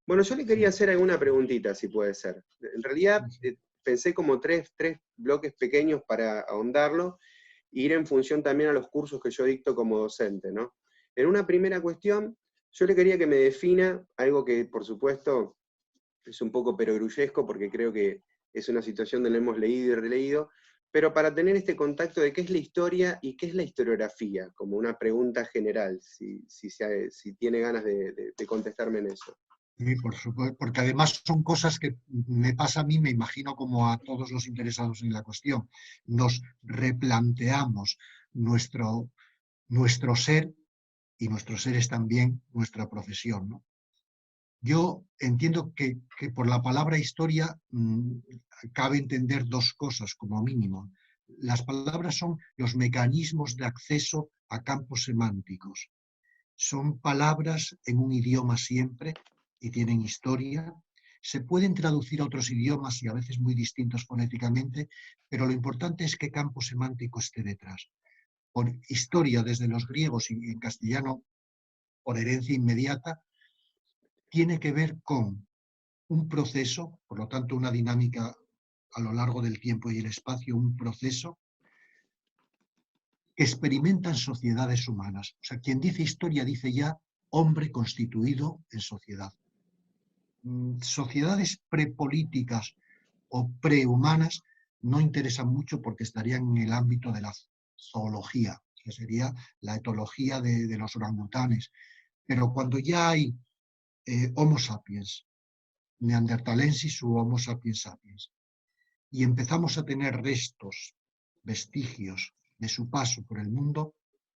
Bueno, yo le quería hacer alguna preguntita, si puede ser. En realidad, pensé como tres bloques pequeños para ahondarlo, e ir en función también a los cursos que yo dicto como docente, ¿no? En una primera cuestión, yo le quería que me defina algo que, por supuesto, es un poco perogrullesco, porque creo que es una situación donde lo hemos leído y releído, pero para tener este contacto de qué es la historia y qué es la historiografía, como una pregunta general, si tiene ganas de contestarme en eso. Sí, por supuesto, porque además son cosas que me pasa a mí, me imagino como a todos los interesados en la cuestión. Nos replanteamos nuestro ser y nuestro ser es también nuestra profesión, ¿no? Yo entiendo que por la palabra historia cabe entender dos cosas como mínimo. Las palabras son los mecanismos de acceso a campos semánticos. Son palabras en un idioma siempre y tienen historia. Se pueden traducir a otros idiomas y a veces muy distintos fonéticamente, pero lo importante es qué campo semántico esté detrás. Por historia desde los griegos y en castellano, por herencia inmediata, tiene que ver con un proceso, por lo tanto una dinámica a lo largo del tiempo y el espacio, un proceso que experimentan sociedades humanas. O sea, quien dice historia dice ya hombre constituido en sociedad. Sociedades prepolíticas o prehumanas no interesan mucho porque estarían en el ámbito de la zoología, que sería la etología de los orangutanes. Pero cuando ya hay Homo sapiens, Neanderthalensis u Homo sapiens sapiens, y empezamos a tener restos, vestigios de su paso por el mundo,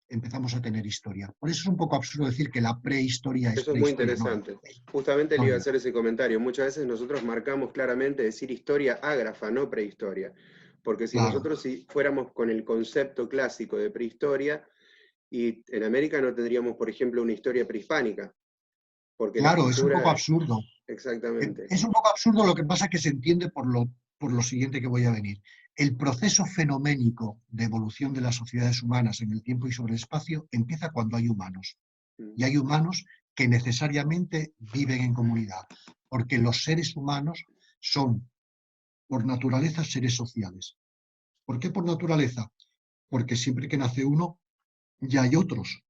empezamos a tener historia. Por eso es un poco absurdo decir que la prehistoria es Eso es muy prehistoria. No, interesante. Justamente le iba a historia. hacer ese comentario. Muchas veces nosotros marcamos claramente decir historia ágrafa, no prehistoria. Porque si Claro, nosotros fuéramos con el concepto clásico de prehistoria, y en América no tendríamos, por ejemplo, una historia prehispánica, porque la claro, es un poco cultura, absurdo. exactamente. Es un poco absurdo, lo que pasa que se entiende por lo siguiente que voy a venir. El proceso fenoménico de evolución de las sociedades humanas en el tiempo y sobre el espacio empieza cuando hay humanos. Y hay humanos que necesariamente viven en comunidad, porque los seres humanos son, por naturaleza, seres sociales. ¿Por qué por naturaleza? Porque siempre que nace uno, ya hay otros,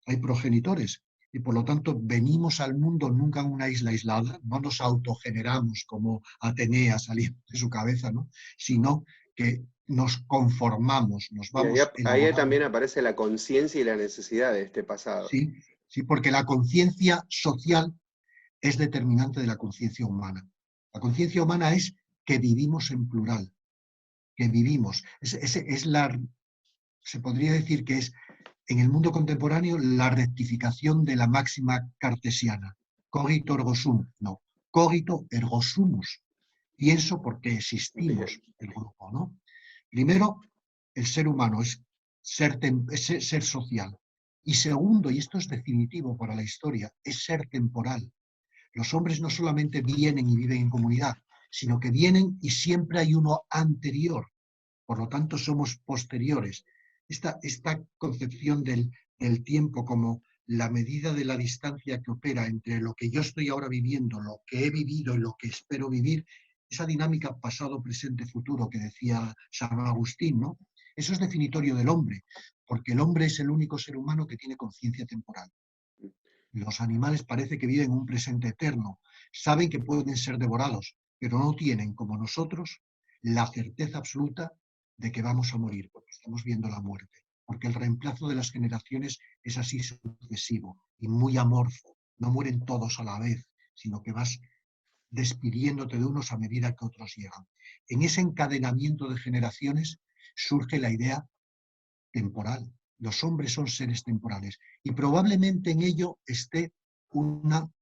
hay progenitores. Y por lo tanto venimos al mundo nunca en una isla aislada, no nos autogeneramos como Atenea saliendo de su cabeza, ¿no? Sino que nos conformamos, nos Y vamos ahí elaborando. también aparece la conciencia y la necesidad de este pasado. Sí, sí, porque la conciencia social es determinante de la conciencia humana. La conciencia humana es que vivimos en plural, que vivimos. Se podría decir que es en el mundo contemporáneo la rectificación de la máxima cartesiana. Cogito ergo sum. No, cogito ergo sumus. Pienso porque existimos, Bien. el grupo, ¿no? Primero, el ser humano es ser social. Y segundo, y esto es definitivo para la historia, es ser temporal. Los hombres no solamente vienen y viven en comunidad, sino que vienen y siempre hay uno anterior. Por lo tanto, somos posteriores. Esta concepción del tiempo como la medida de la distancia que opera entre lo que yo estoy ahora viviendo, lo que he vivido y lo que espero vivir, esa dinámica pasado, presente, futuro que decía San Agustín, ¿no? Eso es definitorio del hombre, porque el hombre es el único ser humano que tiene conciencia temporal. Los animales parece que viven un presente eterno, saben que pueden ser devorados, pero no tienen, como nosotros, la certeza absoluta de que vamos a morir, porque estamos viendo la muerte, porque el reemplazo de las generaciones es así sucesivo y muy amorfo. No mueren todos a la vez, sino que vas despidiéndote de unos a medida que otros llegan. En ese encadenamiento de generaciones surge la idea temporal. Los hombres son seres temporales y probablemente en ello esté uno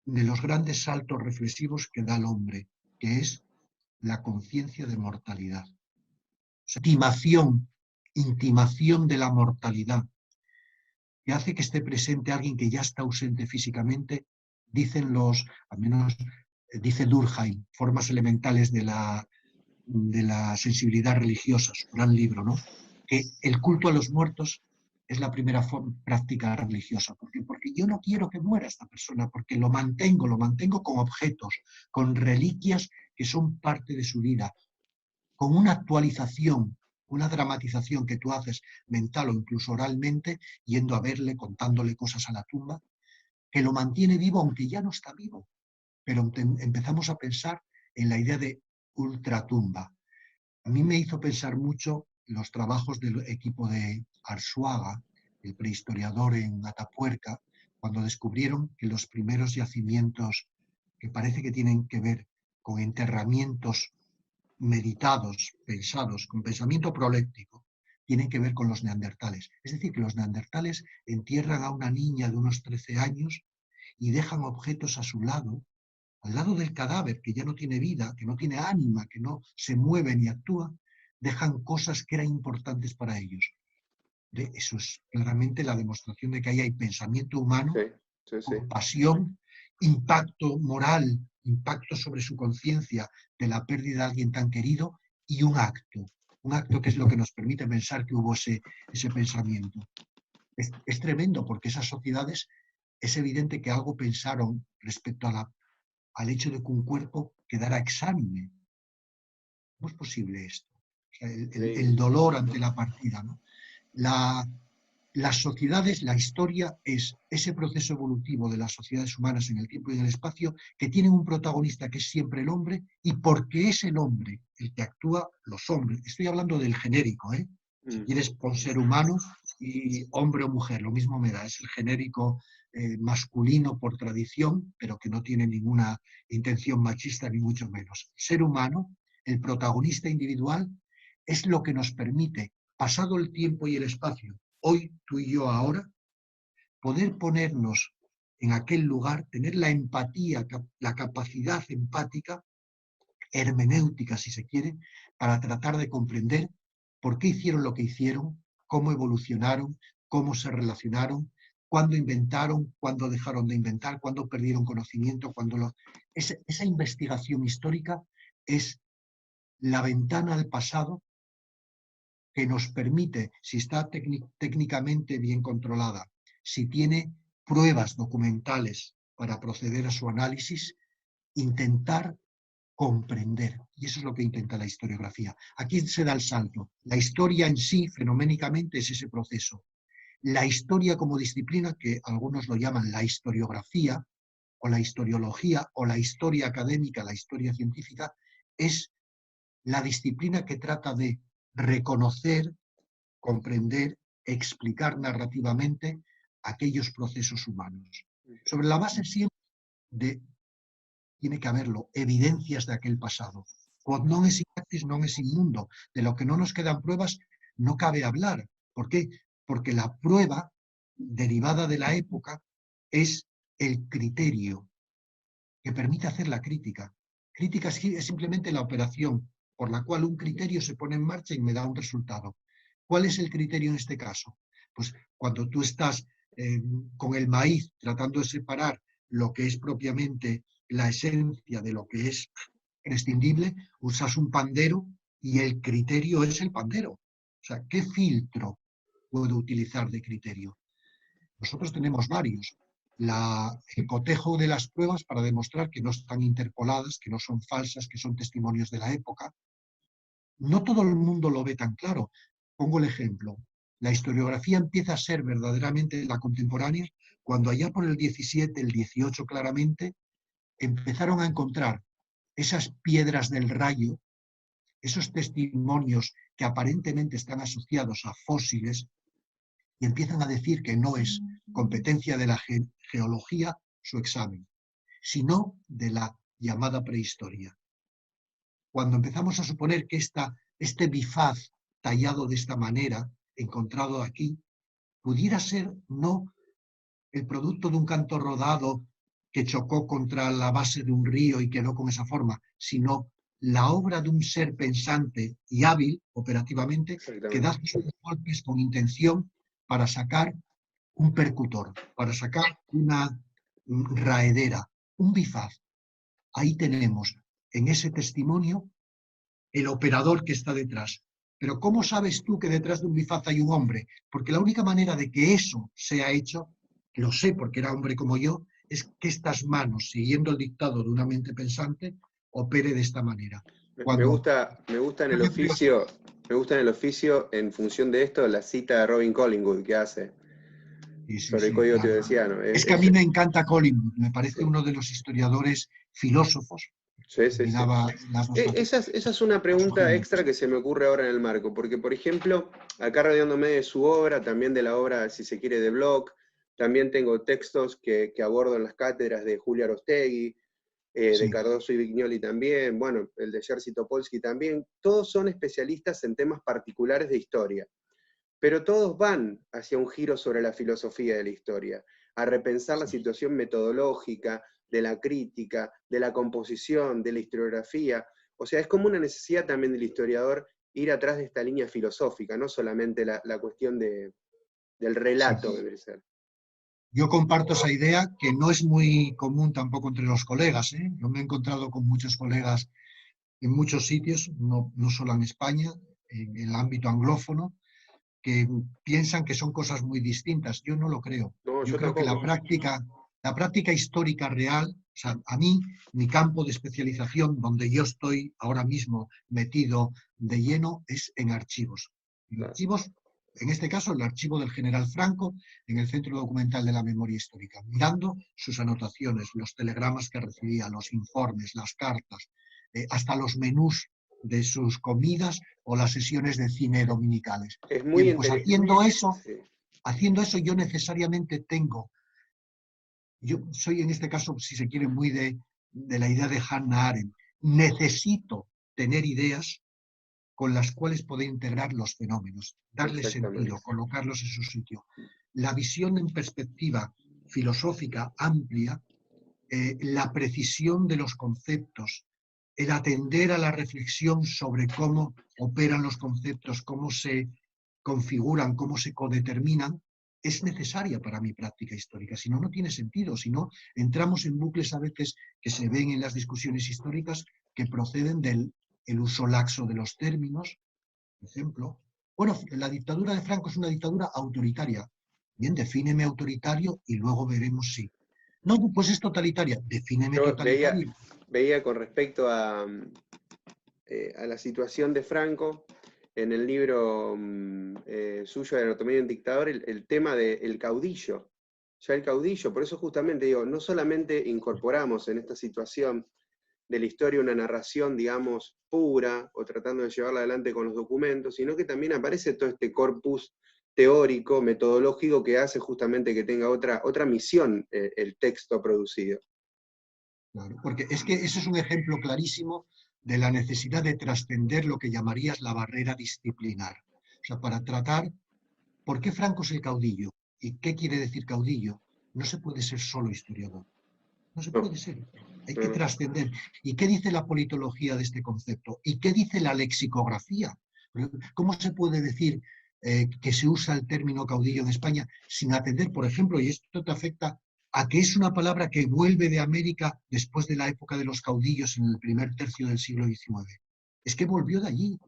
de los grandes saltos reflexivos que da el hombre, que es la conciencia de mortalidad. Intimación de la mortalidad, que hace que esté presente alguien que ya está ausente físicamente, dicen al menos dice Durkheim, Formas elementales de la sensibilidad religiosa, su gran libro, ¿no? Que el culto a los muertos es la primera práctica religiosa. ¿Por qué? Porque yo no quiero que muera esta persona, porque lo mantengo con objetos, con reliquias que son parte de su vida, con una actualización, una dramatización que tú haces mental o incluso oralmente, yendo a verle, contándole cosas a la tumba, que lo mantiene vivo aunque ya no está vivo. Pero empezamos a pensar en la idea de ultratumba. A mí me hizo pensar mucho los trabajos del equipo de Arzuaga, el prehistoriador en Atapuerca, cuando descubrieron que los primeros yacimientos que parece que tienen que ver con enterramientos meditados, pensados, con pensamiento proléctico, tienen que ver con los neandertales. Es decir, que los neandertales entierran a una niña de unos 13 años y dejan objetos a su lado, al lado del cadáver, que ya no tiene vida, que no tiene ánima, que no se mueve ni actúa, dejan cosas que eran importantes para ellos. Eso es claramente la demostración de que ahí hay pensamiento humano, compasión, impacto moral, impacto sobre su conciencia de la pérdida de alguien tan querido y un acto que es lo que nos permite pensar que hubo ese pensamiento. Es tremendo porque esas sociedades es evidente que algo pensaron respecto al hecho de que un cuerpo quedara exánime. ¿Cómo es posible esto? O sea, el dolor ante la partida, ¿no? Las sociedades, la historia es ese proceso evolutivo de las sociedades humanas en el tiempo y en el espacio que tienen un protagonista que es siempre el hombre, y porque es el hombre el que actúa, los hombres, estoy hablando del genérico, ¿eh? Si quieres pon ser humano y hombre o mujer, lo mismo me da, es el genérico masculino por tradición, pero que no tiene ninguna intención machista ni mucho menos. Ser humano, el protagonista individual, es lo que nos permite, pasado el tiempo y el espacio, hoy, tú y yo ahora, poder ponernos en aquel lugar, tener la empatía, la capacidad empática, hermenéutica si se quiere, para tratar de comprender por qué hicieron lo que hicieron, cómo evolucionaron, cómo se relacionaron, cuándo inventaron, cuándo dejaron de inventar, cuándo perdieron conocimiento, esa investigación histórica es la ventana al pasado que nos permite, si está técnicamente bien controlada, si tiene pruebas documentales para proceder a su análisis, intentar comprender. Y eso es lo que intenta la historiografía. Aquí se da el salto. La historia en sí, fenoménicamente, es ese proceso. La historia como disciplina, que algunos lo llaman la historiografía, o la historiología, o la historia académica, la historia científica, es la disciplina que trata de reconocer, comprender, explicar narrativamente aquellos procesos humanos. Sobre la base siempre tiene que haberlo, evidencias de aquel pasado. Quod non es in actis non es in mundo. De lo que no nos quedan pruebas no cabe hablar. ¿Por qué? Porque la prueba derivada de la época es el criterio que permite hacer la crítica. Crítica es simplemente la operación por la cual un criterio se pone en marcha y me da un resultado. ¿Cuál es el criterio en este caso? Pues cuando tú estás con el maíz tratando de separar lo que es propiamente la esencia de lo que es prescindible, usas un pandero y el criterio es el pandero. O sea, ¿qué filtro puedo utilizar de criterio? Nosotros tenemos varios. El cotejo de las pruebas para demostrar que no están interpoladas, que no son falsas, que son testimonios de la época. No todo el mundo lo ve tan claro. Pongo el ejemplo. La historiografía empieza a ser verdaderamente la contemporánea cuando allá por el 17, el 18 claramente, empezaron a encontrar esas piedras del rayo, esos testimonios que aparentemente están asociados a fósiles, y empiezan a decir que no es competencia de la geología su examen, sino de la llamada prehistoria. Cuando empezamos a suponer que este bifaz tallado de esta manera, encontrado aquí, pudiera ser no el producto de un canto rodado que chocó contra la base de un río y quedó con esa forma, sino la obra de un ser pensante y hábil operativamente que da sus golpes con intención para sacar un percutor, para sacar una raedera, un bifaz. Ahí tenemos en ese testimonio el operador que está detrás. Pero ¿cómo sabes tú que detrás de un bifaz hay un hombre? Porque la única manera de que eso sea hecho, lo sé porque era hombre como yo, es que estas manos, siguiendo el dictado de una mente pensante, opere de esta manera. Me Cuando, gusta en por el ejemplo, oficio, me gusta en el oficio, en función de esto, la cita de Robin Collingwood que hace sí, sí, sobre el sí, código claro. teodosiano. Es que a mí me encanta Collingwood, me parece Sí, uno de los historiadores filósofos, sí, sí, sí. combinaba las dos facetas. Esa es una Es un pregunta genio. extra que se me ocurre ahora en el marco, porque por ejemplo, acá rodeándome de su obra, también de la obra, si se quiere, de Bloch, también tengo textos que abordo en las cátedras de Julia Arostegui, de Sí, Cardoso y Vignoli también, bueno, el de Jerzy Topolsky también, todos son especialistas en temas particulares de historia, pero todos van hacia un giro sobre la filosofía de la historia, a repensar la sí. situación metodológica, de la crítica, de la composición, de la historiografía. O sea, es como una necesidad también del historiador ir atrás de esta línea filosófica, no solamente la cuestión del Sí. relato, debe ser. Yo comparto esa idea que no es muy común tampoco entre los colegas, ¿eh? Yo me he encontrado con muchos colegas en muchos sitios, no solo en España, en el ámbito anglófono, que piensan que son cosas muy distintas. Yo no lo creo. No, Yo yo creo que tampoco. la práctica histórica real, o sea, a mí, mi campo de especialización, donde yo estoy ahora mismo metido de lleno, es en archivos. En Claro. archivos, en este caso, el archivo del general Franco, en el Centro Documental de la Memoria Histórica, mirando sus anotaciones, los telegramas que recibía, los informes, las cartas, hasta los menús de sus comidas o las sesiones de cine dominicales. Es muy Bien, pues interesante. Sí. haciendo eso yo necesariamente tengo, yo soy en este caso, si se quiere, muy de la idea de Hannah Arendt, necesito tener ideas con las cuales poder integrar los fenómenos, darles sentido, Exactamente. colocarlos en su sitio. La visión en perspectiva filosófica amplia, la precisión de los conceptos, el atender a la reflexión sobre cómo operan los conceptos, cómo se configuran, cómo se codeterminan, es necesaria para mi práctica histórica. Si no, no tiene sentido. Si no, entramos en bucles a veces que se ven en las discusiones históricas que proceden del el uso laxo de los términos, por ejemplo. Bueno, la dictadura de Franco es una dictadura autoritaria. Bien, defíneme autoritario y luego veremos si. No, pues es totalitaria. Defíneme Yo totalitario. veía con respecto a la situación de Franco, en el libro suyo de Anatomía de un dictador, el tema del caudillo. Ya el caudillo, por eso justamente digo, no solamente incorporamos en esta situación de la historia una narración, digamos, pura, o tratando de llevarla adelante con los documentos, sino que también aparece todo este corpus teórico, metodológico, que hace justamente que tenga otra misión el texto producido. Claro, porque es que ese es un ejemplo clarísimo de la necesidad de trascender lo que llamarías la barrera disciplinar. O sea, para tratar por qué Franco es el caudillo y qué quiere decir caudillo, no se puede ser solo historiador. No se No, puede ser. Hay no, que no. trascender. ¿Y qué dice la politología de este concepto? ¿Y qué dice la lexicografía? ¿Cómo se puede decir que se usa el término caudillo en España sin atender, por ejemplo, y esto te afecta, a que es una palabra que vuelve de América después de la época de los caudillos en el primer tercio del siglo XIX? Es que volvió de allí.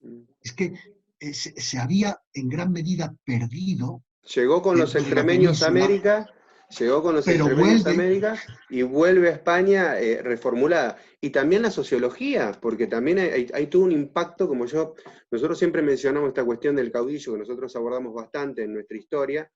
Mm. Es que se había en gran medida perdido Llegó con los dentro de la extremeños a península, América, llegó con los pero extremeños a vuelve, América y vuelve a España reformulada. Y también la sociología, porque también hay todo un impacto, nosotros siempre mencionamos esta cuestión del caudillo, que nosotros abordamos bastante en nuestra historia,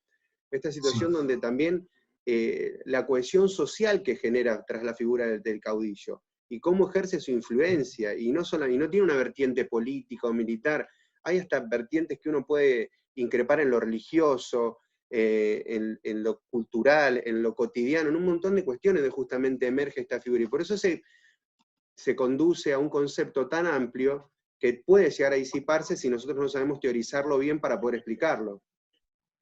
esta sí, situación donde también la cohesión social que genera tras la figura del caudillo, y cómo ejerce su influencia, y no tiene una vertiente política o militar, hay hasta vertientes que uno puede increpar en lo religioso, en lo cultural, en lo cotidiano, en un montón de cuestiones de justamente emerge esta figura. Y por eso se conduce a un concepto tan amplio que puede llegar a disiparse si nosotros no sabemos teorizarlo bien para poder explicarlo.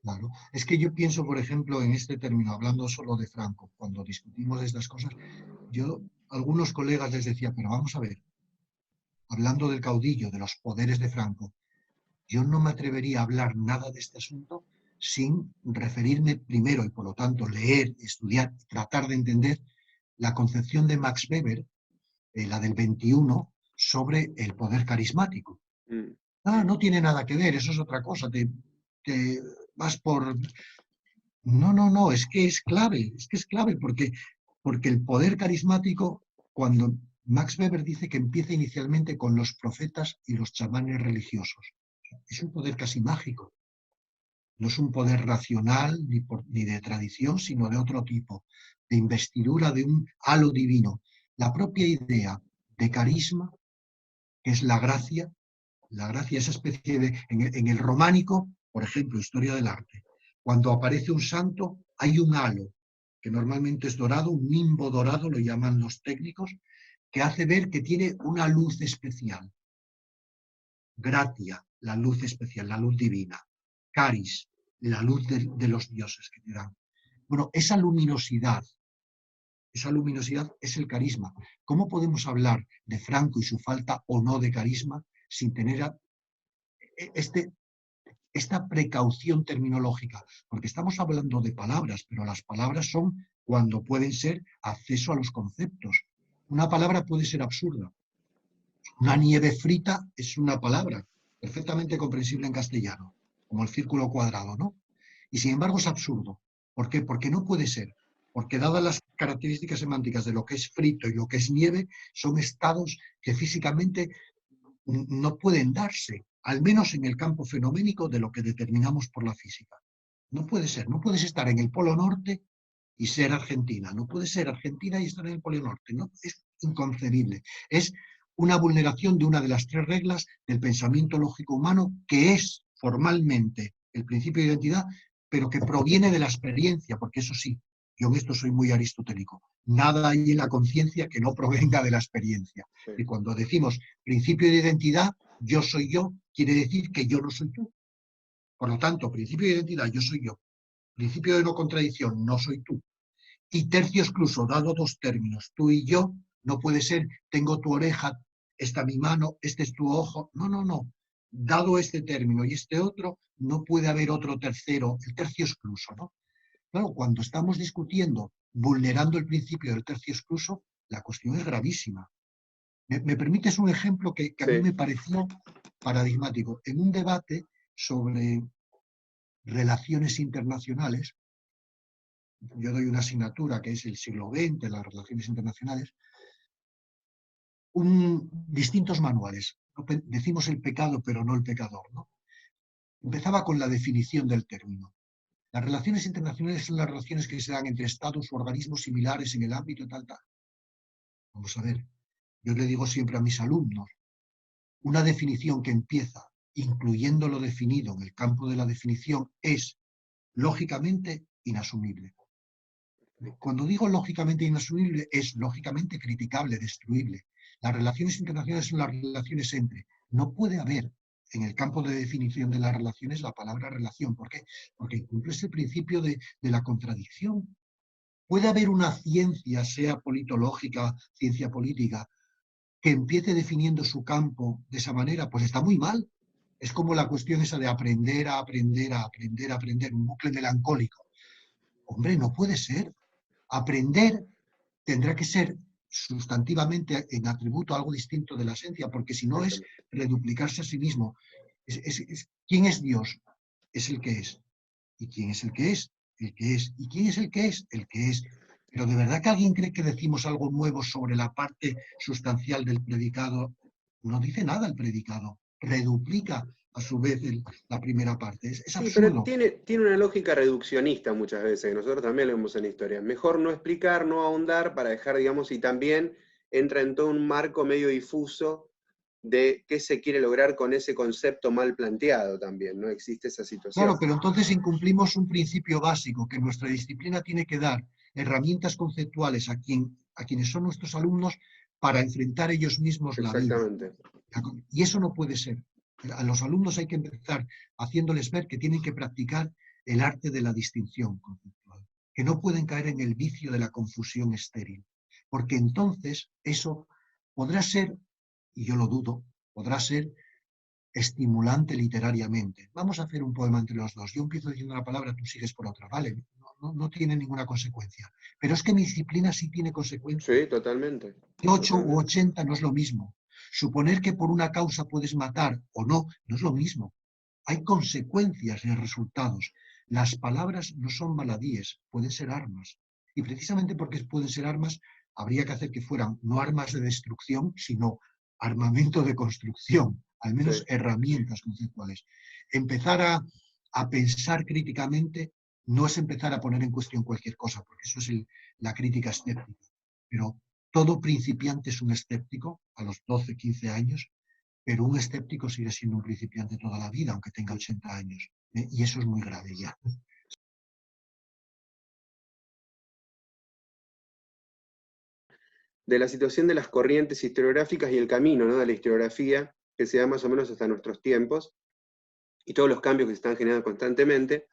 claro. Es que yo pienso, por ejemplo, en este término, hablando solo de Franco, cuando discutimos de estas cosas, yo a algunos colegas les decía, pero vamos a ver, hablando del caudillo, de los poderes de Franco, yo no me atrevería a hablar nada de este asunto sin referirme primero y por lo tanto leer, estudiar, tratar de entender la concepción de Max Weber, la del 21, sobre el poder carismático. Mm. Ah, no tiene nada que ver, eso es otra cosa, te vas por... No, no, no, es que es clave, porque el poder carismático, cuando Max Weber dice que empieza inicialmente con los profetas y los chamanes religiosos, es un poder casi mágico, no es un poder racional ni de tradición, sino de otro tipo, de investidura de un halo divino. La propia idea de carisma, que es la gracia, esa especie de... En el románico, por ejemplo, historia del arte, cuando aparece un santo, hay un halo, que normalmente es dorado, un nimbo dorado, lo llaman los técnicos, que hace ver que tiene una luz especial. Gratia, la luz especial, la luz divina. Caris, la luz de los dioses que te dan. Bueno, esa luminosidad es el carisma. ¿Cómo podemos hablar de Franco y su falta o no de carisma sin tener esta precaución terminológica? Porque estamos hablando de palabras, pero las palabras son cuando pueden ser acceso a los conceptos. Una palabra puede ser absurda. Una nieve frita es una palabra perfectamente comprensible en castellano, como el círculo cuadrado, ¿no? Y sin embargo es absurdo. ¿Por qué? Porque no puede ser. Porque dadas las características semánticas de lo que es frito y lo que es nieve, son estados que físicamente no pueden darse, al menos en el campo fenoménico de lo que determinamos por la física. No puede ser. No puedes estar en el Polo Norte y ser Argentina. No puedes ser Argentina y estar en el Polo Norte. No, es inconcebible. Es una vulneración de una de las tres reglas del pensamiento lógico humano, que es formalmente el principio de identidad, pero que proviene de la experiencia, porque eso sí, yo en esto soy muy aristotélico. Nada hay en la conciencia que no provenga de la experiencia. Sí. Y cuando decimos principio de identidad, yo soy yo, quiere decir que yo no soy tú. Por lo tanto, principio de identidad, yo soy yo. Principio de no contradicción, no soy tú. Y tercio excluso, dado dos términos, tú y yo, no puede ser, tengo tu oreja, esta mi mano, este es tu ojo. No, no, no. Dado este término y este otro, no puede haber otro tercero, el tercio excluso, ¿no? Claro, cuando estamos discutiendo, vulnerando el principio del tercio excluso, la cuestión es gravísima. ¿Me permites un ejemplo que a mí Sí. me pareció paradigmático? En un debate sobre relaciones internacionales, yo doy una asignatura que es el siglo XX, las relaciones internacionales, distintos manuales. Decimos el pecado, pero no el pecador, ¿no? Empezaba con la definición del término. Las relaciones internacionales son las relaciones que se dan entre estados o organismos similares en el ámbito tal, tal. Vamos a ver, yo le digo siempre a mis alumnos, una definición que empieza incluyendo lo definido en el campo de la definición es, lógicamente, inasumible. Cuando digo lógicamente inasumible, es lógicamente criticable, destruible. Las relaciones internacionales son las relaciones entre. No puede haber en el campo de definición de las relaciones la palabra relación. ¿Por qué? Porque incumple ese principio de la contradicción. Puede haber una ciencia, sea politológica, ciencia política, que empiece definiendo su campo de esa manera. Pues está muy mal. Es como la cuestión esa de aprender a aprender a aprender a aprender, un bucle melancólico. Hombre, no puede ser. Aprender tendrá que ser sustantivamente en atributo algo distinto de la esencia, porque si no es reduplicarse a sí mismo. ¿Quién es Dios? Es el que es. ¿Y quién es el que es? El que es. ¿Y quién es el que es? El que es. Pero ¿de verdad que alguien cree que decimos algo nuevo sobre la parte sustancial del predicado? No dice nada el predicado. Reduplica a su vez la primera parte. Es Sí, pero absurdo. tiene una lógica reduccionista muchas veces, que nosotros también lo vemos en la historia. Mejor no explicar, no ahondar para dejar, digamos, y también entra en todo un marco medio difuso de qué se quiere lograr con ese concepto mal planteado también, ¿no? Existe esa situación. Claro, pero entonces incumplimos un principio básico, que nuestra disciplina tiene que dar herramientas conceptuales a quienes son nuestros alumnos para enfrentar ellos mismos la vida. Exactamente. Y eso no puede ser. A los alumnos hay que empezar haciéndoles ver que tienen que practicar el arte de la distinción conceptual, que no pueden caer en el vicio de la confusión estéril, porque entonces eso podrá ser, y yo lo dudo, podrá ser estimulante literariamente. Vamos a hacer un poema entre los dos. Yo empiezo diciendo una palabra, tú sigues por otra. Vale, no tiene ninguna consecuencia. Pero es que mi disciplina sí tiene consecuencias. Sí, totalmente. 8 u Totalmente. 80 no es lo mismo. Suponer que por una causa puedes matar o no, no es lo mismo. Hay consecuencias en resultados. Las palabras no son baladíes, pueden ser armas. Y precisamente porque pueden ser armas, habría que hacer que fueran no armas de destrucción, sino armamento de construcción, al menos Sí. herramientas conceptuales. Empezar a pensar críticamente no es empezar a poner en cuestión cualquier cosa, porque eso es la crítica escéptica. Pero todo principiante es un escéptico a los 12, 15 años, pero un escéptico sigue siendo un principiante toda la vida, aunque tenga 80 años. Y eso es muy grave ya. De la situación de las corrientes historiográficas y el camino, ¿no?, de la historiografía, que se da más o menos hasta nuestros tiempos, y todos los cambios que se están generando constantemente.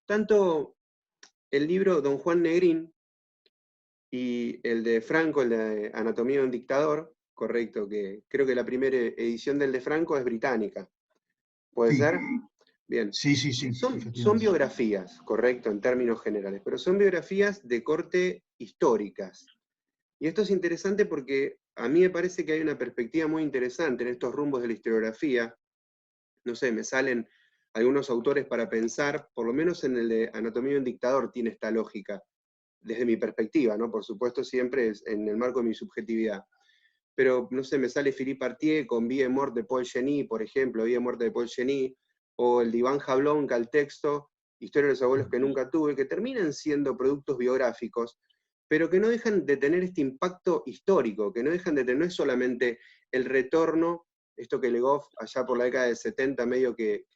Tanto el libro Don Juan Negrín y el de Franco, el de Anatomía de un dictador, correcto, que creo que la primera edición del de Franco es británica. ¿Puede Sí, ser? Bien. sí, sí, sí, Son efectivamente. biografías, correcto, en términos generales, pero son biografías de corte históricas. Y esto es interesante porque a mí me parece que hay una perspectiva muy interesante en estos rumbos de la historiografía. No sé, me salen algunos autores para pensar, por lo menos en el de Anatomía de un dictador tiene esta lógica, desde mi perspectiva, ¿no? Por supuesto, siempre es en el marco de mi subjetividad. Pero, no sé, me sale Philippe Artier con Vie et Mort de Paul Geny, por ejemplo, Vie et Mort de Paul Geny, o el de Iván Jablón, al texto, Historia de los abuelos que nunca tuve, que terminan siendo productos biográficos, pero que no dejan de tener este impacto histórico, que no dejan de tener, no es solamente el retorno, esto que Legoff allá por la década del 70 medio que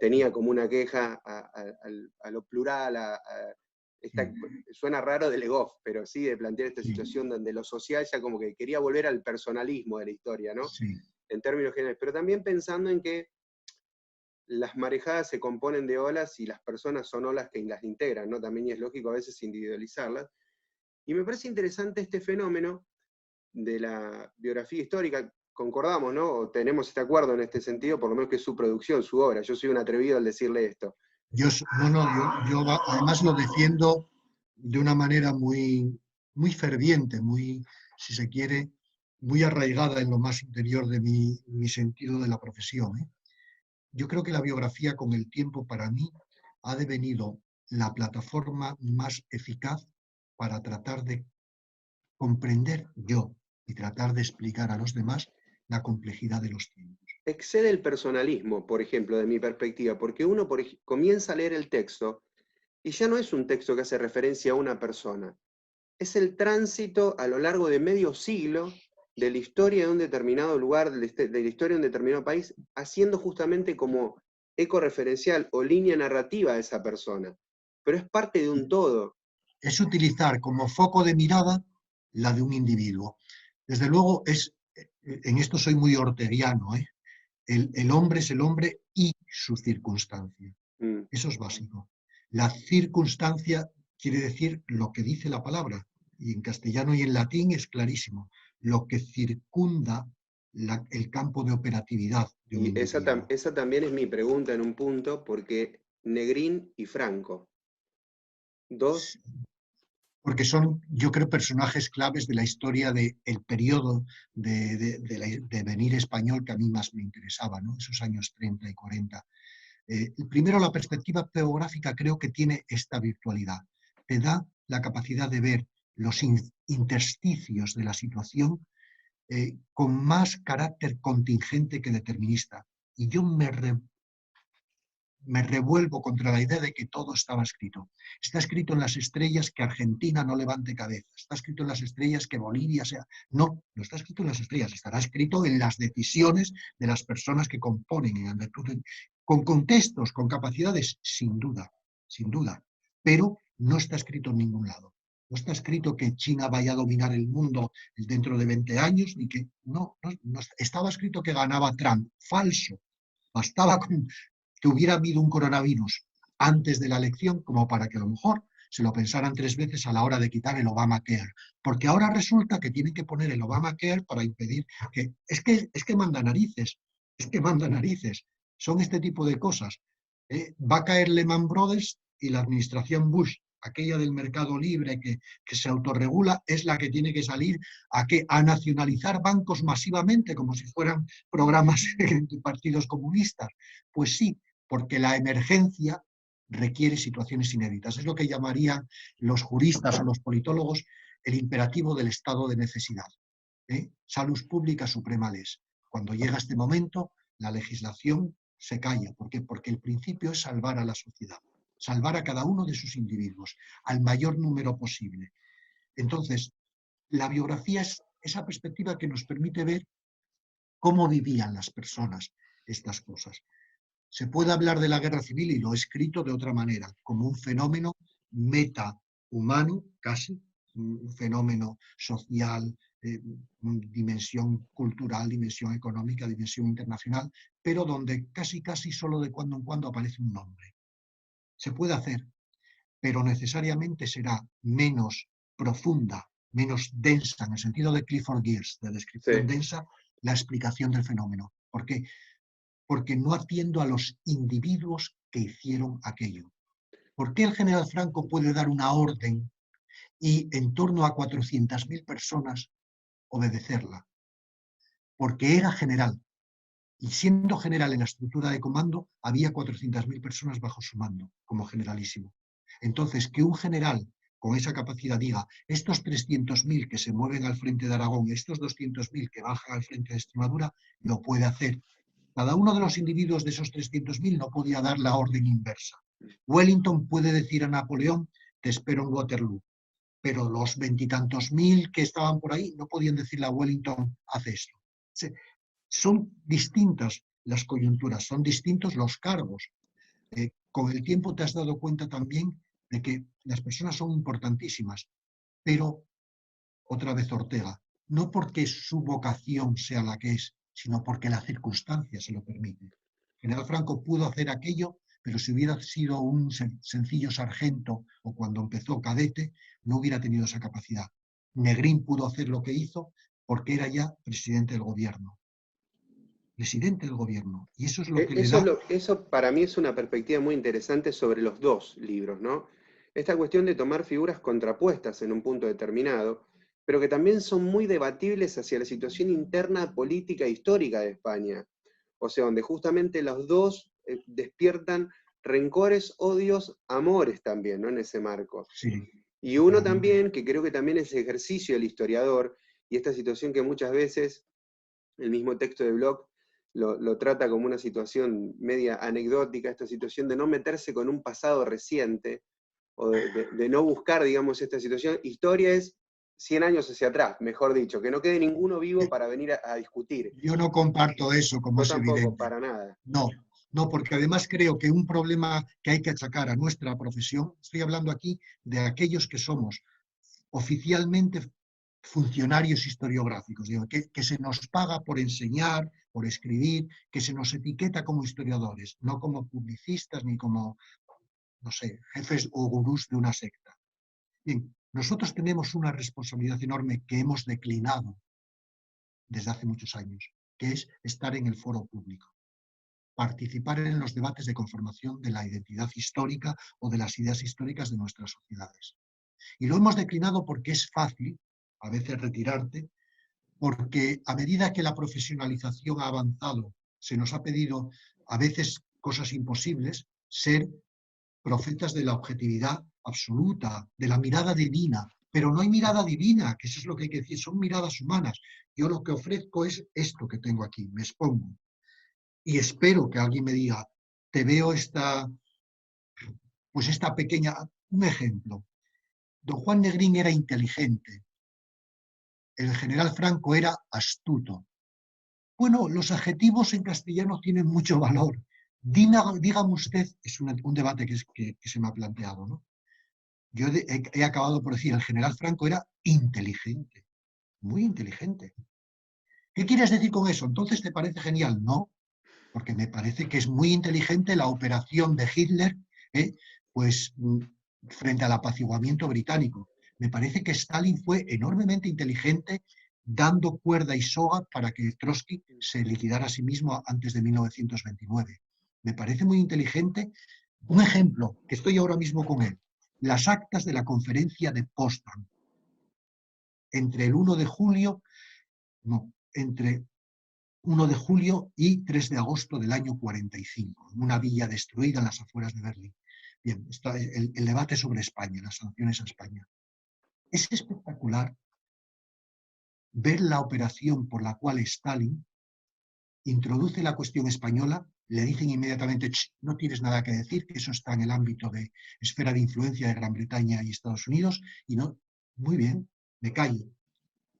tenía como una queja a lo plural, suena raro de Legoff, pero sí de plantear esta situación donde lo social ya como que quería volver al personalismo de la historia, ¿no? Sí. En términos generales, pero también pensando en que las marejadas se componen de olas y las personas son olas que las integran, ¿no? También es lógico a veces individualizarlas. Y me parece interesante este fenómeno de la biografía histórica. Concordamos, ¿no? O tenemos este acuerdo en este sentido, por lo menos que es su producción, su obra. Yo soy un atrevido al decirle esto. Yo además lo defiendo de una manera muy, muy ferviente, muy, si se quiere, muy arraigada en lo más interior de mi sentido de la profesión, ¿eh? Yo creo que la biografía con el tiempo para mí ha devenido la plataforma más eficaz para tratar de comprender yo y tratar de explicar a los demás la complejidad de los tiempos. Excede el personalismo, por ejemplo, de mi perspectiva, porque uno comienza a leer el texto y ya no es un texto que hace referencia a una persona, es el tránsito a lo largo de medio siglo de la historia de un determinado lugar, de la historia de un determinado país, haciendo justamente como eco referencial o línea narrativa a esa persona. Pero es parte de un todo. Es utilizar como foco de mirada la de un individuo. Desde luego, en esto soy muy orteguiano, ¿eh? El hombre es el hombre y su circunstancia. Eso es básico. La circunstancia quiere decir lo que dice la palabra, y en castellano y en latín es clarísimo, lo que circunda el campo de operatividad de un Y individuo. esa también es mi pregunta en un punto, porque Negrín y Franco, dos, Porque son, yo creo, personajes claves de la historia del periodo de venir español que a mí más me interesaba, ¿no? Esos años 30 y 40. Primero, la perspectiva geográfica creo que tiene esta virtualidad. Te da la capacidad de ver los intersticios de la situación con más carácter contingente que determinista. Y yo me revuelvo contra la idea de que todo estaba escrito. Está escrito en las estrellas que Argentina no levante cabeza. Está escrito en las estrellas que Bolivia sea. No, no está escrito en las estrellas. Estará escrito en las decisiones de las personas que componen, con contextos, con capacidades, sin duda, sin duda. Pero no está escrito en ningún lado. No está escrito que China vaya a dominar el mundo dentro de 20 años, ni que no estaba escrito que ganaba Trump. Falso. Bastaba con que hubiera habido un coronavirus antes de la elección como para que a lo mejor se lo pensaran 3 veces a la hora de quitar el Obamacare. Porque ahora resulta que tienen que poner el Obamacare para impedir que... Es que manda narices, es que manda narices. Son este tipo de cosas. Va a caer Lehman Brothers y la administración Bush aquella del mercado libre que se autorregula, es la que tiene que salir a nacionalizar bancos masivamente, como si fueran programas de partidos comunistas. Pues sí, porque la emergencia requiere situaciones inéditas. Es lo que llamarían los juristas o los politólogos el imperativo del estado de necesidad. Salus publica suprema lex. Cuando llega este momento, la legislación se calla. ¿Por qué? Porque el principio es salvar a la sociedad, salvar a cada uno de sus individuos, al mayor número posible. Entonces, la biografía es esa perspectiva que nos permite ver cómo vivían las personas estas cosas. Se puede hablar de la guerra civil, y lo he escrito de otra manera, como un fenómeno metahumano, casi, un fenómeno social, dimensión cultural, dimensión económica, dimensión internacional, pero donde casi solo de cuando en cuando aparece un nombre. Se puede hacer, pero necesariamente será menos profunda, menos densa, en el sentido de Clifford Geertz, de descripción densa, la explicación del fenómeno. ¿Por qué? Porque no atiendo a los individuos que hicieron aquello. ¿Por qué el general Franco puede dar una orden y en torno a 400.000 personas obedecerla? Porque era general. Y siendo general en la estructura de comando, había 400.000 personas bajo su mando, como generalísimo. Entonces, que un general con esa capacidad diga, estos 300.000 que se mueven al frente de Aragón, estos 200.000 que bajan al frente de Extremadura, lo puede hacer. Cada uno de los individuos de esos 300.000 no podía dar la orden inversa. Wellington puede decir a Napoleón, te espero en Waterloo, pero los 20 y tantos mil que estaban por ahí no podían decirle a Wellington, haz esto. Son distintas las coyunturas, son distintos los cargos. Con el tiempo te has dado cuenta también de que las personas son importantísimas, pero, otra vez Ortega, no porque su vocación sea la que es, sino porque la circunstancia se lo permite. General Franco pudo hacer aquello, pero si hubiera sido un sencillo sargento o cuando empezó cadete, no hubiera tenido esa capacidad. Negrín pudo hacer lo que hizo porque era ya presidente del gobierno. Presidente del gobierno. Y eso es lo que le da... Eso para mí es una perspectiva muy interesante sobre los dos libros, ¿no? Esta cuestión de tomar figuras contrapuestas en un punto determinado, pero que también son muy debatibles hacia la situación interna política e histórica de España. O sea, donde justamente los dos despiertan rencores, odios, amores también, ¿no? En ese marco. Sí. Y uno también, que creo que también es ejercicio del historiador, y esta situación que muchas veces el mismo texto de Bloch lo trata como una situación media anecdótica, esta situación de no meterse con un pasado reciente, o de no buscar, digamos, esta situación. Historia es 100 años hacia atrás, mejor dicho, que no quede ninguno vivo para venir a discutir. Yo no comparto eso, como Yo es tampoco, evidente. para nada. No, porque además creo que un problema que hay que achacar a nuestra profesión, estoy hablando aquí de aquellos que somos oficialmente funcionarios historiográficos, digo, que se nos paga por enseñar, por escribir, que se nos etiqueta como historiadores, no como publicistas ni como, no sé, jefes o gurús de una secta. Bien, nosotros tenemos una responsabilidad enorme que hemos declinado desde hace muchos años, que es estar en el foro público, participar en los debates de conformación de la identidad histórica o de las ideas históricas de nuestras sociedades. Y lo hemos declinado porque es fácil, a veces, retirarte, porque a medida que la profesionalización ha avanzado, se nos ha pedido a veces cosas imposibles, ser profetas de la objetividad absoluta, de la mirada divina. Pero no hay mirada divina, que eso es lo que hay que decir, son miradas humanas. Yo lo que ofrezco es esto que tengo aquí, me expongo. Y espero que alguien me diga, te veo esta pequeña... Un ejemplo. Don Juan Negrín era inteligente. El general Franco era astuto. Bueno, los adjetivos en castellano tienen mucho valor. Dígame usted, es un debate que se me ha planteado, ¿no? Yo he acabado por decir, el general Franco era inteligente, muy inteligente. ¿Qué quieres decir con eso? ¿Entonces te parece genial? No, porque me parece que es muy inteligente la operación de Hitler, pues frente al apaciguamiento británico. Me parece que Stalin fue enormemente inteligente dando cuerda y soga para que Trotsky se liquidara a sí mismo antes de 1929. Me parece muy inteligente. Un ejemplo, que estoy ahora mismo con él. las actas de la conferencia de Potsdam, entre el 1 de julio, no, entre 1 de julio y 3 de agosto del año 45, en una villa destruida en las afueras de Berlín. Bien, está el debate sobre España, las sanciones a España. Es espectacular ver la operación por la cual Stalin introduce la cuestión española, le dicen inmediatamente, no tienes nada que decir, que eso está en el ámbito de esfera de influencia de Gran Bretaña y Estados Unidos, y no, muy bien, me callo.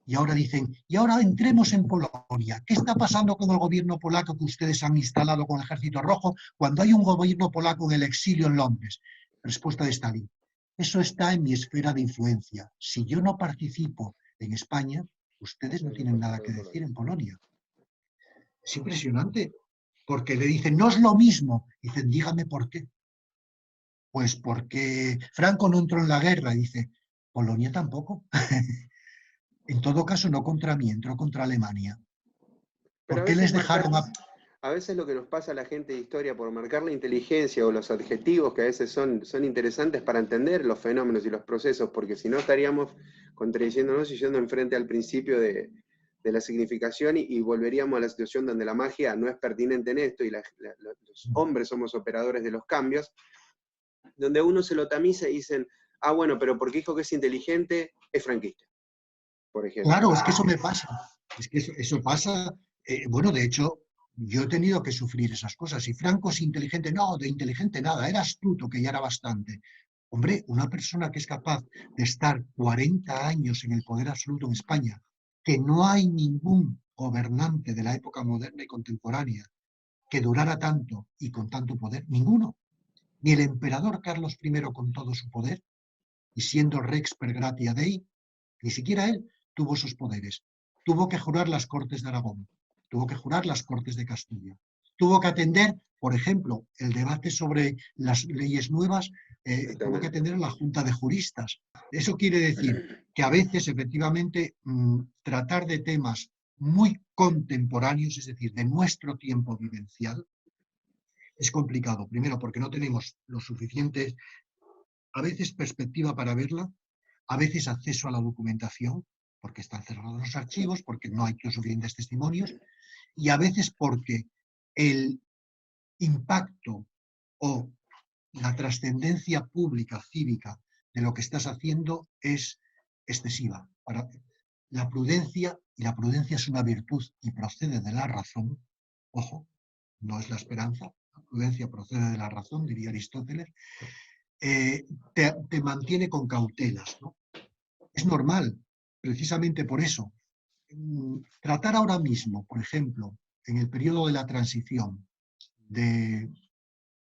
Y ahora dicen, y ahora entremos en Polonia. ¿Qué está pasando con el gobierno polaco que ustedes han instalado con el Ejército Rojo cuando hay un gobierno polaco en el exilio en Londres? Respuesta de Stalin, eso está en mi esfera de influencia. Si yo no participo en España, ustedes no tienen nada que decir en Polonia. Es impresionante, porque le dicen, no es lo mismo. Dicen, dígame por qué. Pues porque Franco no entró en la guerra. Y dice, Polonia tampoco. En todo caso, no contra mí, entró contra Alemania. Pero ¿Por qué les dejaron a veces lo que nos pasa a la gente de historia, por marcar la inteligencia o los adjetivos que a veces son interesantes para entender los fenómenos y los procesos, porque si no estaríamos contradiciéndonos y yendo enfrente al principio de la significación y volveríamos a la situación donde la magia no es pertinente en esto y los hombres somos operadores de los cambios, donde uno se lo tamiza y dicen, ah, bueno, pero porque dijo que es inteligente, es franquista, por ejemplo. Claro, es que eso me pasa. Es que eso pasa. Bueno, de hecho, yo he tenido que sufrir esas cosas. Y Franco es inteligente, no, de inteligente nada, era astuto, que ya era bastante. Hombre, una persona que es capaz de estar 40 años en el poder absoluto en España, que no hay ningún gobernante de la época moderna y contemporánea que durara tanto y con tanto poder, ninguno. Ni el emperador Carlos I con todo su poder, y siendo Rex per gratia Dei, ni siquiera él tuvo esos poderes. Tuvo que jurar las Cortes de Aragón, tuvo que jurar las Cortes de Castilla, tuvo que atender, por ejemplo, el debate sobre las leyes nuevas, tuvo que atender a la Junta de Juristas. Eso quiere decir que a veces, efectivamente, tratar de temas muy contemporáneos, es decir, de nuestro tiempo vivencial, es complicado. Primero, porque no tenemos lo suficiente, a veces, perspectiva para verla, a veces acceso a la documentación, porque están cerrados los archivos, porque no hay suficientes testimonios, y a veces porque el impacto o la trascendencia pública, cívica, de lo que estás haciendo es excesiva. La prudencia, y la prudencia es una virtud y procede de la razón, ojo, no es la esperanza, la prudencia procede de la razón, diría Aristóteles, te mantiene con cautelas, ¿no? Es normal, precisamente por eso. Tratar ahora mismo, por ejemplo, en el periodo de la transición,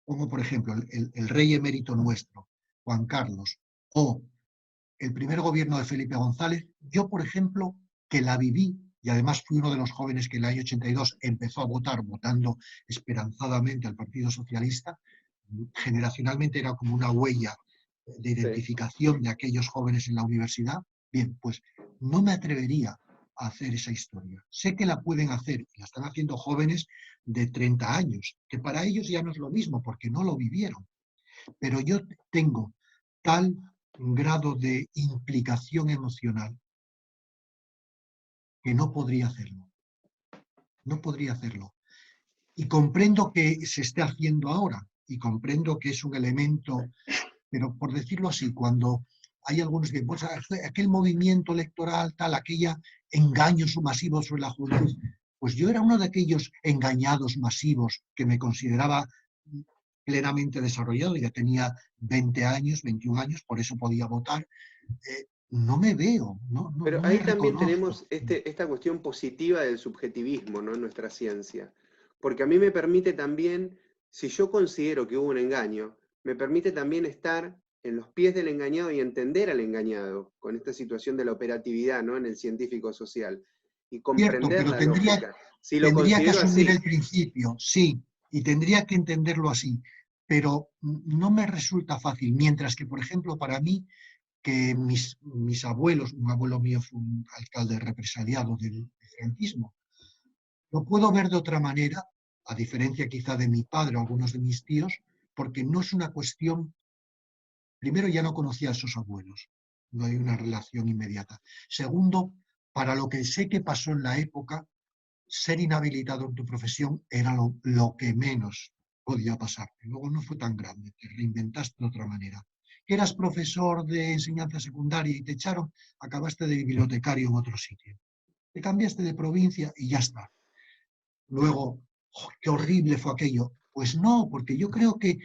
como por ejemplo el rey emérito nuestro, Juan Carlos, o el primer gobierno de Felipe González, yo, por ejemplo, que la viví, y además fui uno de los jóvenes que en el año 82 empezó a votar, votando esperanzadamente al Partido Socialista, generacionalmente era como una huella de identificación de aquellos jóvenes en la universidad. Bien, pues no me atrevería a hacer esa historia. Sé que la pueden hacer, y la están haciendo jóvenes de 30 años, que para ellos ya no es lo mismo, porque no lo vivieron. Pero yo tengo tal grado de implicación emocional que no podría hacerlo. No podría hacerlo. Y comprendo que se esté haciendo ahora, y comprendo que es un elemento, pero por decirlo así, cuando hay algunos que, pues, aquel movimiento electoral, tal, aquella engaños masivos sobre la juventud, pues yo era uno de aquellos engañados masivos que me consideraba plenamente desarrollado, ya tenía 20 años, 21 años, por eso podía votar. No me veo, no Pero me ahí también reconozco. tenemos esta cuestión positiva del subjetivismo, ¿no?, en nuestra ciencia. Porque a mí me permite también, si yo considero que hubo un engaño, me permite también estar en los pies del engañado y entender al engañado con esta situación de la operatividad, ¿no?, en el científico social y Cierto, comprender pero la lógica. Si lo tendría que considero asumir así, el principio, sí, y tendría que entenderlo así, pero no me resulta fácil, mientras que, por ejemplo, para mí, que mis abuelos, un abuelo mío fue un alcalde represaliado del franquismo, lo puedo ver de otra manera, a diferencia quizá de mi padre o algunos de mis tíos, porque no es una cuestión Primero, ya no conocía a esos abuelos, no hay una relación inmediata. Segundo, para lo que sé que pasó en la época, ser inhabilitado en tu profesión era lo que menos podía pasarte. Luego no fue tan grande, te reinventaste de otra manera. Que eras profesor de enseñanza secundaria y te echaron, acabaste de bibliotecario en otro sitio. Te cambiaste de provincia y ya está. Luego, ¡oh, qué horrible fue aquello! Pues no, porque yo creo que,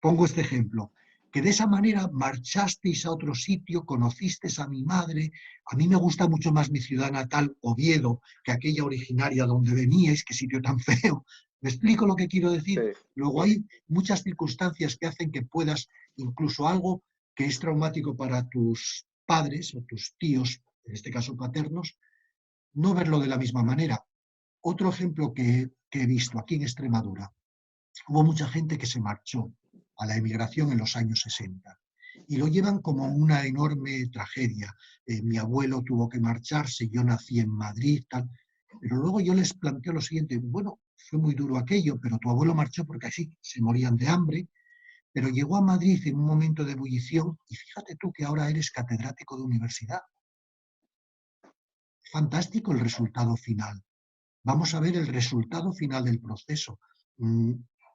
pongo este ejemplo, que de esa manera marchasteis a otro sitio, conocisteis a mi madre. A mí me gusta mucho más mi ciudad natal, Oviedo, que aquella originaria donde veníais, qué sitio tan feo. ¿Me explico lo que quiero decir? Sí. Luego hay muchas circunstancias que hacen que puedas, incluso algo que es traumático para tus padres o tus tíos, en este caso paternos, no verlo de la misma manera. Otro ejemplo que he visto aquí en Extremadura, hubo mucha gente que se marchó a la emigración en los años 60 y lo llevan como una enorme tragedia. Mi abuelo tuvo que marcharse, yo nací en Madrid, tal. Pero luego yo les planteo lo siguiente, bueno, fue muy duro aquello, pero tu abuelo marchó porque así se morían de hambre, pero llegó a Madrid en un momento de ebullición y fíjate tú que ahora eres catedrático de universidad. Fantástico el resultado final. Vamos a ver el resultado final del proceso.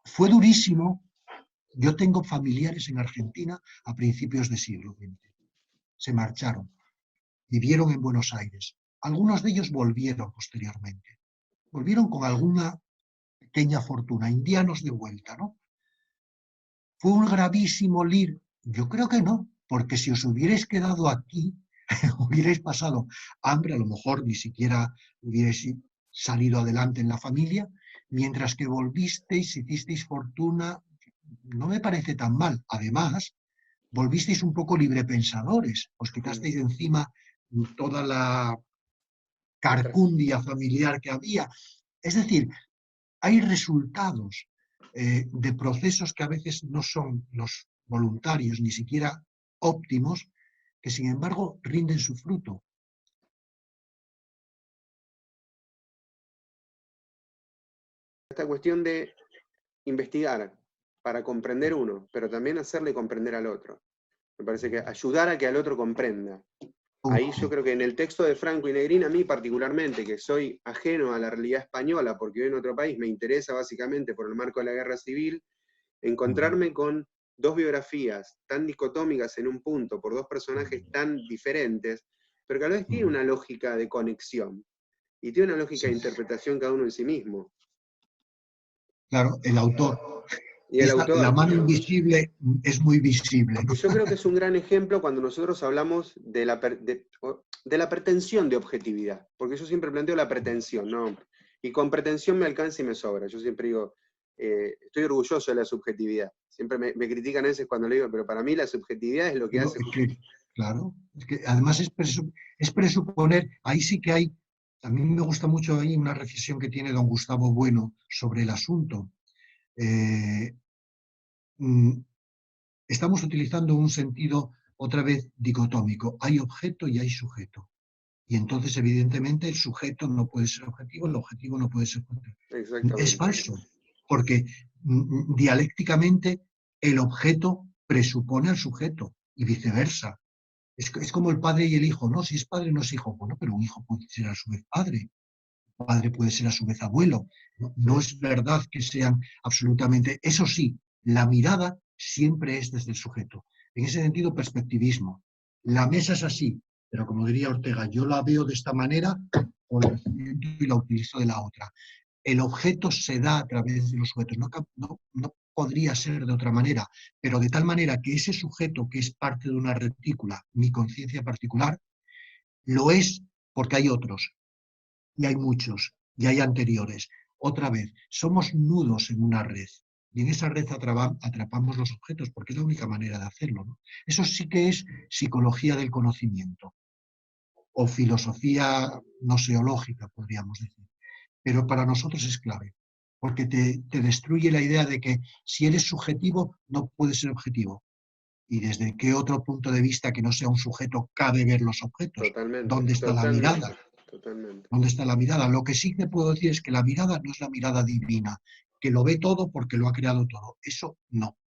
Fue durísimo. Yo tengo familiares en Argentina a principios de siglo XX. Se marcharon, vivieron en Buenos Aires. Algunos de ellos volvieron posteriormente. Volvieron con alguna pequeña fortuna, indianos de vuelta, ¿no? ¿Fue un gravísimo lío? Yo creo que no, porque si os hubierais quedado aquí, hubierais pasado hambre, a lo mejor ni siquiera hubierais salido adelante en la familia, mientras que volvisteis, hicisteis fortuna, no me parece tan mal. Además, volvisteis un poco librepensadores, os quitasteis de encima toda la carcundia familiar que había. Es decir, hay resultados de procesos que a veces no son los voluntarios, ni siquiera óptimos, que sin embargo rinden su fruto. Esta cuestión de investigar para comprender uno, pero también hacerle comprender al otro. Me parece que ayudar a que al otro comprenda. Ahí yo creo que en el texto de Franco y Negrín, a mí particularmente, que soy ajeno a la realidad española porque vivo en otro país, me interesa básicamente por el marco de la guerra civil, encontrarme con dos biografías tan dicotómicas en un punto, por dos personajes tan diferentes, pero que a la vez tiene una lógica de conexión y tiene una lógica de interpretación cada uno en sí mismo. Claro, el autor. Y el La autor. mano invisible es muy visible, ¿no? Y yo creo que es un gran ejemplo cuando nosotros hablamos de la pretensión de objetividad, porque yo siempre planteo la pretensión, ¿no? Y con pretensión me alcanza y me sobra. Yo siempre digo, estoy orgulloso de la subjetividad. Siempre me critican a veces cuando le digo, pero para mí la subjetividad es lo que hace... Claro, es que además es presuponer, ahí sí que hay, a mí me gusta mucho ahí una reflexión que tiene don Gustavo Bueno sobre el asunto. Estamos utilizando un sentido otra vez dicotómico. Hay objeto y hay sujeto. Y entonces, evidentemente, el sujeto no puede ser objetivo, el objetivo no puede ser objetivo. Es falso, porque dialécticamente el objeto presupone al sujeto y viceversa. Es como el padre y el hijo, ¿no? Si es padre no es hijo. Bueno, pero un hijo puede ser a su vez padre. Un padre puede ser a su vez abuelo. No es verdad que sean absolutamente... Eso sí, la mirada siempre es desde el sujeto. En ese sentido, perspectivismo. La mesa es así, pero como diría Ortega, yo la veo de esta manera y la utilizo de la otra. El objeto se da a través de los sujetos. No podría ser de otra manera, pero de tal manera que ese sujeto que es parte de una retícula, mi conciencia particular, lo es porque hay otros, y hay muchos, y hay anteriores. Otra vez, somos nudos en una red, y en esa red atrapamos los objetos, porque es la única manera de hacerlo, ¿no? Eso sí que es psicología del conocimiento, o filosofía noseológica, podríamos decir. Pero para nosotros es clave, porque te destruye la idea de que si eres subjetivo, no puedes ser objetivo. ¿Y desde qué otro punto de vista que no sea un sujeto cabe ver los objetos? Totalmente. ¿Dónde está la mirada? Totalmente. ¿Dónde está la mirada? Lo que sí te puedo decir es que la mirada no es la mirada divina, que lo ve todo porque lo ha creado todo. Eso no.